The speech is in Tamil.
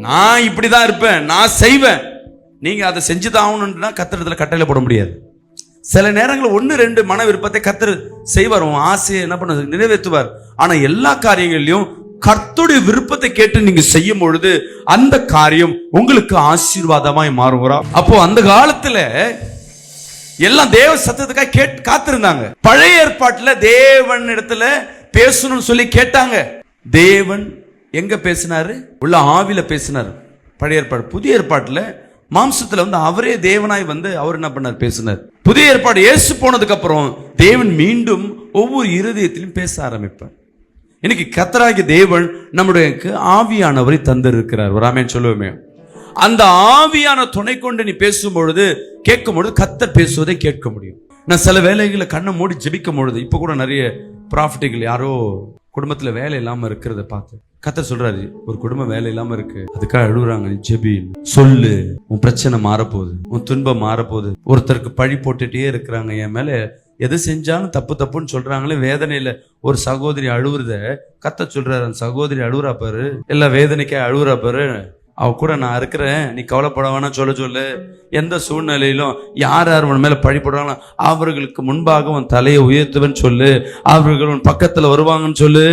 நான் இப்படிதான் இருப்பேன், நான் செய்வேன், நீங்க அதை செஞ்சுதான் ஆகணும்னா கர்த்தரிடத்துல கட்டளை போட முடியாது. சில நேரங்களில் 1-2 மன விருப்பத்தை கர்த்தர் செய்வார், உன் ஆசையை என்ன பண்ண நிறைவேற்றுவார். ஆனா எல்லா காரியங்களிலும் கர்த்தருடைய விருப்பத்தை கேட்டு நீங்க செய்யும் பொழுது அந்த காரியம் உங்களுக்கு ஆசீர்வாதமாய் மாறுகிறா. அப்போ அந்த காலத்துல எல்லாம் தேவ சத்தத்துக்காக காத்திருந்தாங்க. பழைய ஏற்பாட்டுல தேவன் இடத்துல பேசணும்னு சொல்லி கேட்டாங்க. தேவன் எங்க பேசினாரு? உள்ள ஆவில பேசினார் பழைய ஏற்பாடு. புதிய ஏற்பாட்டுல மாம்சத்துல அவரே தேவனாய் அவர் என்ன பண்ணார்? பேசினார். புதிய ஏற்பாடு இயேசு போனதுக்கு அப்புறம் தேவன் மீண்டும் ஒவ்வொரு இருதயத்திலும் பேச ஆரம்பிப்பார். இன்னைக்கு கர்த்தராகிய தேவன் நம்முடைய ஆவியானவரை தந்திருக்கிறார். ஒரு ஆமென் சொல்லுவோமே. அந்த ஆவியான துணை கொண்டு நீ பேசும் பொழுது, கேட்கும் பொழுது கர்த்தர் பேசுவதை கேட்க முடியும். நான் சில வேலைகளை கண்ணை மூடி ஜெபிக்கும் பொழுது, இப்ப கூட நிறைய ப்ராஃபிட்டுகள் யாரோ குடும்பத்துல வேலை இல்லாம இருக்கிறத பார்த்து கர்த்தர் சொல்றாரு, ஒரு குடும்பம் வேலை இல்லாம இருக்கு, அதுக்காக அழுகுறாங்க, ஜெபி, சொல்லு, உன் பிரச்சனை மாறப்போகுது, உன் துன்பம் மாறப்போகுது. ஒருத்தருக்கு பழி போட்டுட்டே இருக்கிறாங்க, என் மேல எது செஞ்சாலும் தப்பு தப்புன்னு சொல்றாங்களே, வேதனையில ஒரு சகோதரி அழுவுறத கர்த்தர் சொல்றாரு, அந்த சகோதரி அழுவுறா பாரு, எல்லா வேதனைக்கே அழுவுறா பாரு, அவ கூட நான் இருக்கிறேன், நீ கவலைப்பட வேணாம் சொல்லு. எந்த சூழ்நிலையிலும் யார் உன் மேல பழி போடுறாங்களோ அவர்களுக்கு முன்பாக உன் தலையை உயர்த்துவேன்னு சொல்லு, அவர்கள் உன் பக்கத்துல வருவாங்கன்னு சொல்லு.